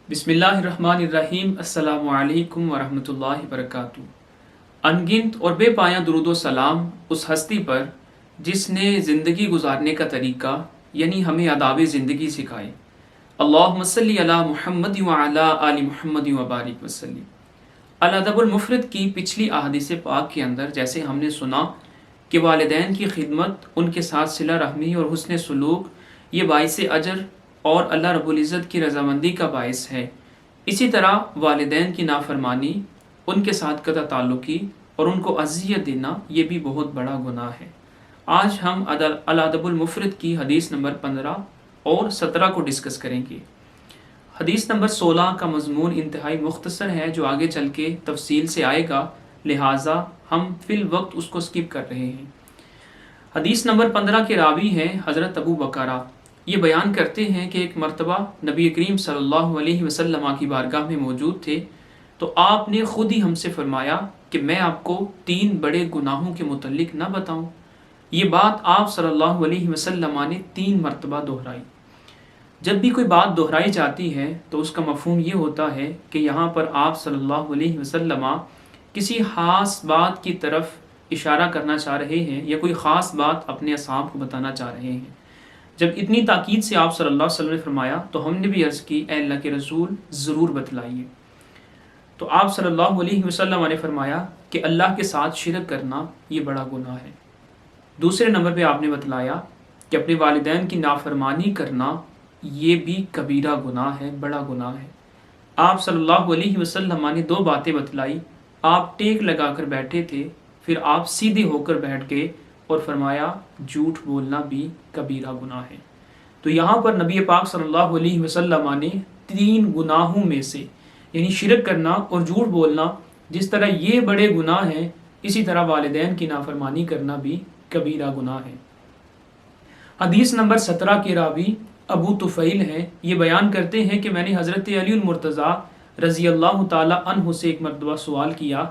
بسم اللہ الرحمن الرحیم۔ السلام علیکم ورحمۃ اللہ وبرکاتہ۔ انگنت اور بے پایاں درود و سلام اس ہستی پر جس نے زندگی گزارنے کا طریقہ یعنی ہمیں آداب زندگی سکھائے۔ اللہم صلی علی محمد وعلی آل محمد وبارک وسلم۔ الادب المفرد کی پچھلی احادیث پاک کے اندر جیسے ہم نے سنا کہ والدین کی خدمت، ان کے ساتھ صلہ رحمی اور حسن سلوک یہ باعث اجر اور اللہ رب العزت کی رضامندی کا باعث ہے، اسی طرح والدین کی نافرمانی، ان کے ساتھ قطع تعلقی اور ان کو اذیت دینا یہ بھی بہت بڑا گناہ ہے۔ آج ہم الادب المفرد کی حدیث نمبر 15 اور 17 کو ڈسکس کریں گے۔ حدیث نمبر 16 کا مضمون انتہائی مختصر ہے جو آگے چل کے تفصیل سے آئے گا، لہٰذا ہم فی الوقت اس کو سکپ کر رہے ہیں۔ حدیث نمبر 15 کے راوی ہیں حضرت ابو بکرہ۔ یہ بیان کرتے ہیں کہ ایک مرتبہ نبی کریم صلی اللہ علیہ وسلم کی بارگاہ میں موجود تھے تو آپ نے خود ہی ہم سے فرمایا کہ میں آپ کو 3 بڑے گناہوں کے متعلق نہ بتاؤں۔ یہ بات آپ صلی اللہ علیہ وسلم نے 3 مرتبہ دہرائی۔ جب بھی کوئی بات دہرائی جاتی ہے تو اس کا مفہوم یہ ہوتا ہے کہ یہاں پر آپ صلی اللہ علیہ وسلم کسی خاص بات کی طرف اشارہ کرنا چاہ رہے ہیں یا کوئی خاص بات اپنے اصحاب کو بتانا چاہ رہے ہیں۔ جب اتنی تاکید سے آپ صلی اللہ علیہ وسلم نے فرمایا تو ہم نے بھی عرض کی اے اللہ کے رسول ضرور بتلائیے۔ تو آپ صلی اللہ علیہ وسلم نے فرمایا کہ اللہ کے ساتھ شرک کرنا یہ بڑا گناہ ہے۔ دوسرے نمبر پہ آپ نے بتلایا کہ اپنے والدین کی نافرمانی کرنا یہ بھی کبیرہ گناہ ہے، بڑا گناہ ہے۔ آپ صلی اللہ علیہ وسلم نے 2 باتیں بتلائی۔ آپ ٹیک لگا کر بیٹھے تھے، پھر آپ سیدھے ہو کر بیٹھ گئے اور فرمایا جھوٹ بولنا بھی کبیرہ گناہ ہے۔ تو یہاں پر نبی پاک صلی اللہ علیہ وسلم نے 3 گناہوں میں سے یعنی شرک کرنا اور جھوٹ بولنا، جس طرح یہ بڑے گناہ ہیں اسی طرح والدین کی نافرمانی کرنا بھی کبیرہ گناہ ہے۔ حدیث نمبر 17 کے راوی ابو طفیل ہیں۔ یہ بیان کرتے ہیں کہ میں نے حضرت علی المرتضیٰ رضی اللہ تعالی عنہ سے ایک مرتبہ سوال کیا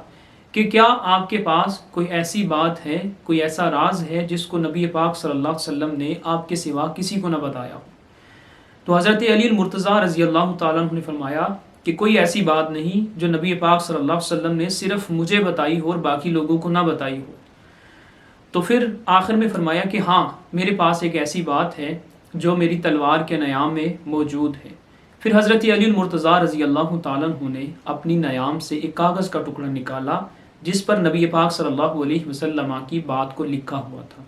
کہ کیا آپ کے پاس کوئی ایسی بات ہے، کوئی ایسا راز ہے جس کو نبی پاک صلی اللہ علیہ وسلم نے آپ کے سوا کسی کو نہ بتایا ہو؟ تو حضرت علی المرتضیٰ رضی اللہ تعالیٰ عنہ نے فرمایا کہ کوئی ایسی بات نہیں جو نبی پاک صلی اللہ علیہ وسلم نے صرف مجھے بتائی ہو اور باقی لوگوں کو نہ بتائی ہو۔ تو پھر آخر میں فرمایا کہ ہاں میرے پاس ایک ایسی بات ہے جو میری تلوار کے نیام میں موجود ہے۔ پھر حضرت علی المرتضیٰ رضی اللہ تعالیٰ عنہ نے اپنی نیام سے ایک کاغذ کا ٹکڑا نکالا جس پر نبی پاک صلی اللہ علیہ وسلم کی بات کو لکھا ہوا تھا۔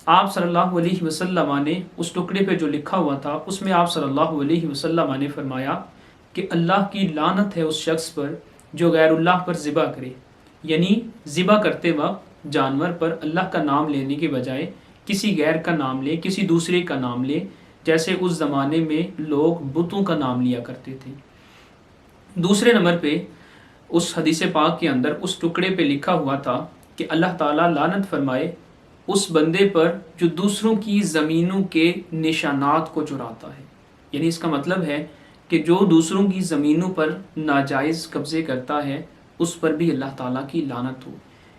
آپ صلی اللہ علیہ وسلم نے اس ٹکڑے پہ جو لکھا ہوا تھا اس میں آپ صلی اللہ علیہ وسلم نے فرمایا کہ اللہ کی لعنت ہے اس شخص پر جو غیر اللہ پر ذبح کرے، یعنی ذبح کرتے وقت جانور پر اللہ کا نام لینے کے بجائے کسی غیر کا نام لے، کسی دوسرے کا نام لے، جیسے اس زمانے میں لوگ بتوں کا نام لیا کرتے تھے۔ دوسرے نمبر پہ اس حدیث پاک کے اندر اس ٹکڑے پہ لکھا ہوا تھا کہ اللہ تعالیٰ لعنت فرمائے اس بندے پر جو دوسروں کی زمینوں کے نشانات کو چراتا ہے، یعنی اس کا مطلب ہے کہ جو دوسروں کی زمینوں پر ناجائز قبضے کرتا ہے اس پر بھی اللہ تعالیٰ کی لعنت ہو۔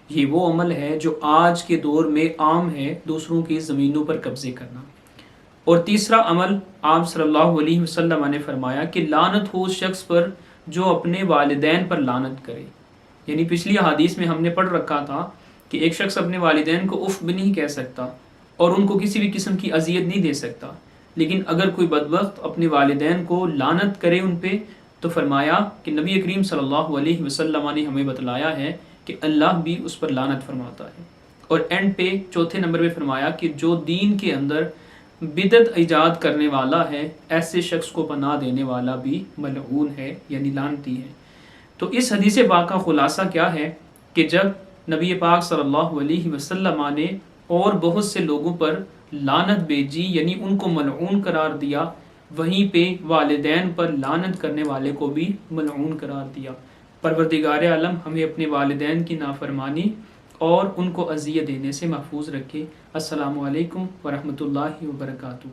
یہ وہ عمل ہے جو آج کے دور میں عام ہے، دوسروں کی زمینوں پر قبضے کرنا۔ اور تیسرا عمل آپ صلی اللہ علیہ وسلم نے فرمایا کہ لعنت ہو اس شخص پر جو اپنے والدین پر لعنت کرے، یعنی پچھلی حدیث میں ہم نے پڑھ رکھا تھا کہ ایک شخص اپنے والدین کو اف بھی نہیں کہہ سکتا اور ان کو کسی بھی قسم کی اذیت نہیں دے سکتا، لیکن اگر کوئی بدبخت اپنے والدین کو لعنت کرے ان پہ تو فرمایا کہ نبی کریم صلی اللہ علیہ وسلم نے ہمیں بتلایا ہے کہ اللہ بھی اس پر لعنت فرماتا ہے۔ اور اینڈ پہ چوتھے نمبر پہ فرمایا کہ جو دین کے اندر بدعت ایجاد کرنے والا ہے ایسے شخص کو پناہ دینے والا بھی ملعون ہے، یعنی لعنتی ہے۔ تو اس حدیث پاک کا خلاصہ کیا ہے کہ جب نبی پاک صلی اللہ علیہ وسلم نے اور بہت سے لوگوں پر لعنت بھیجی یعنی ان کو ملعون قرار دیا، وہیں پہ والدین پر لعنت کرنے والے کو بھی ملعون قرار دیا۔ پروردگار عالم ہمیں اپنے والدین کی نافرمانی اور ان کو اذیت دینے سے محفوظ رکھے۔ السلام علیکم ورحمۃ اللہ وبرکاتہ۔